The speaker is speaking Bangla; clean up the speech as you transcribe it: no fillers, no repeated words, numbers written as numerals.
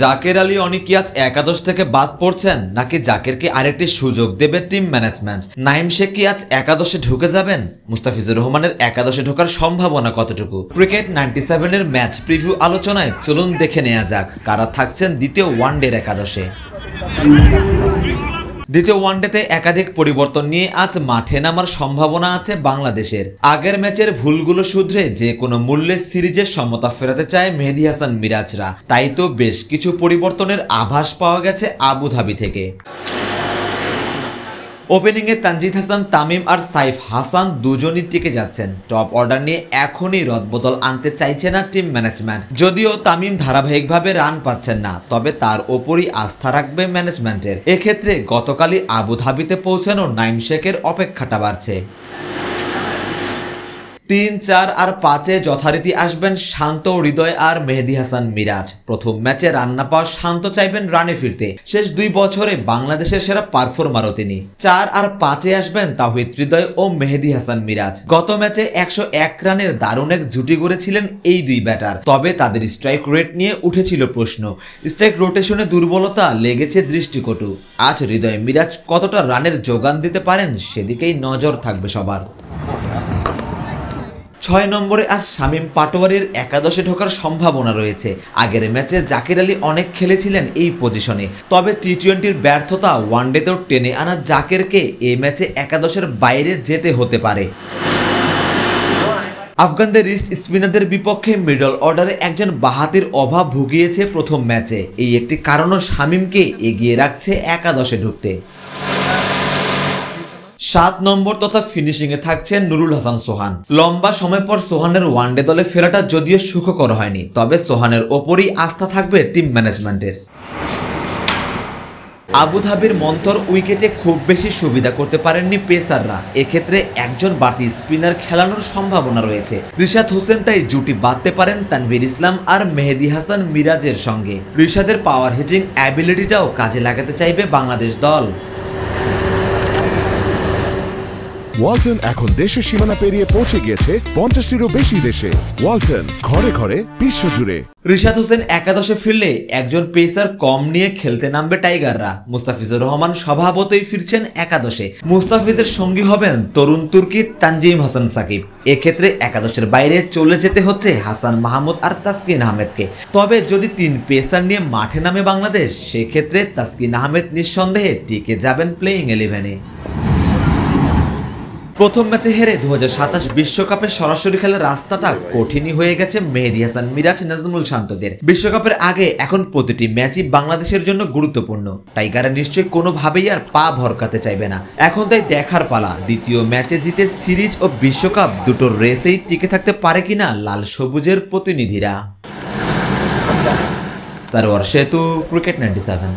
জাকের আলী অনেক কি আজ একাদশ থেকে বাদ পড়ছেন, নাকি জাকেরকে আরেকটি সুযোগ দেবে টিম ম্যানেজমেন্ট? নাইম শেখ কি আজ একাদশে ঢুকে যাবেন? মুস্তাফিজুর রহমানের একাদশে ঢোকার সম্ভাবনা কতটুকু? ক্রিকেট 97 এর ম্যাচ প্রিভিউ আলোচনায় চলুন দেখে নেওয়া যাক কারা থাকছেন দ্বিতীয় ওয়ানডের একাদশে। দ্বিতীয় ওয়ানডেতে একাধিক পরিবর্তন নিয়ে আজ মাঠে নামার সম্ভাবনা আছে বাংলাদেশের। আগের ম্যাচের ভুলগুলো শুধরে যে কোনো মূল্যে সিরিজের সমতা ফেরাতে চায় মেহেদী হাসান মিরাজরা, তাই তো বেশ কিছু পরিবর্তনের আভাস পাওয়া গেছে আবুধাবি থেকে। ওপেনিংয়ে তানজিদ হাসান তামিম আর সাইফ হাসান দুজনই টিকে যাচ্ছেন। টপ অর্ডার নিয়ে এখনই রদবদল আনতে চাইছে না টিম ম্যানেজমেন্ট। যদিও তামিম ধারাবাহিকভাবে রান পাচ্ছেন না, তবে তার ওপরই আস্থা রাখবে ম্যানেজমেন্টের। এক্ষেত্রে গতকালই আবুধাবিতে পৌঁছানো নাইম শেখের অপেক্ষাটা বাড়ছে। 3, 4 আর 5-এ যথারীতি আসবেন শান্ত, হৃদয় আর মেহেদী হাসান মিরাজ। প্রথম ম্যাচে রান না পাওয়া শান্ত চাইবেন রানে ফিরতে। শেষ 2 বছরে বাংলাদেশের সেরা পারফর্মারও তিনি। 4 আর 5-এ আসবেন তাওহিদ হৃদয় ও মেহেদী হাসান মিরাজ। গত ম্যাচে 101 রানের দারুণ এক জুটি গড়েছিলেন এই দুই ব্যাটার, তবে তাদের স্ট্রাইক রেট নিয়ে উঠেছিল প্রশ্ন। স্ট্রাইক রোটেশনে দুর্বলতা লেগেছে দৃষ্টিকটু। আজ হৃদয় মিরাজ কতটা রানের যোগান দিতে পারেন সেদিকেই নজর থাকবে সবার। 6 নম্বরে আজ শামীম পাটোয়ারির একাদশে ঢোকার সম্ভাবনা রয়েছে। আগের ম্যাচে জাকের আলী অনেক খেলেছিলেন এই পজিশনে, তবে টি-20-র ব্যর্থতা ওয়ানডেতেও টেনে আনা জাকেরকে এই ম্যাচে একাদশের বাইরে যেতে হতে পারে। আফগানদের রিস্ট স্পিনারদের বিপক্ষে মিডল অর্ডারে একজন বাহাতির অভাব ভুগিয়েছে প্রথম ম্যাচে। এই একটি কারণও শামীমকে এগিয়ে রাখছে একাদশে ঢুকতে। 7 নম্বর তথা ফিনিশিংয়ে থাকছেন নুরুল হাসান সোহান। লম্বা সময় পর সোহানের ওয়ানডে দলে ফেরাটা যদিও সুখকর হয়নি, তবে সোহানের ওপরই আস্থা থাকবে টিম ম্যানেজমেন্টের। আবুধাবির মন্থর উইকেটে খুব বেশি সুবিধা করতে পারেননি পেসাররা। এক্ষেত্রে একজন বাড়তি স্পিনার খেলানোর সম্ভাবনা রয়েছে। রিশাদ হোসেন তাই জুটি বাঁধতে পারেন তানভীর ইসলাম আর মেহেদী হাসান মিরাজের সঙ্গে। রিশাদের পাওয়ার হিটিং অ্যাবিলিটিটাও কাজে লাগাতে চাইবে বাংলাদেশ দল। ওয়ালটন এখন দেশের সীমানা পেরিয়ে পৌঁছে গিয়েছে 50টিরও বেশি দেশে। ওয়ালটন, ঘরে ঘরে, বিশ্বজুড়ে। রিশাদ হোসেন একাদশে ফিরলে একজন পেসার কম নিয়ে খেলতে নামবে টাইগাররা। মুস্তাফিজুর রহমান স্বভাবতই ফিরছেন একাদশে। মুস্তাফিজের সঙ্গী হবেন তরুণ তুর্কি তানজিম হাসান সাকিব। এক্ষেত্রে একাদশের বাইরে চলে যেতে হচ্ছে হাসান মাহমুদ আর তাসকিন আহমেদকে। তবে যদি 3 পেসার নিয়ে মাঠে নামে বাংলাদেশ, সেক্ষেত্রে তাসকিন আহমেদ নিঃসন্দেহে টিকে যাবেন প্লেইং 11-এ। প্রথম ম্যাচে হেরে 2027 বিশ্বকাপে সরাসরি খেলার রাস্তাটা কঠিনই হয়ে গেছে মেহেদী হাসান মিরাজ, নাজমুল শান্তদের। বিশ্বকাপের আগে এখন প্রতিটি ম্যাচই বাংলাদেশের জন্য গুরুত্বপূর্ণ। টাইগাররা নিশ্চয়ই কোনোভাবেই আর পা ভরকাতে চাইবে না। এখন তাই দেখার পালা, দ্বিতীয় ম্যাচে জিতে সিরিজ ও বিশ্বকাপ দুটোর রেসেই টিকে থাকতে পারে কিনা লাল সবুজের প্রতিনিধিরা। সারোয়ার সেতু, ক্রিকেট 97।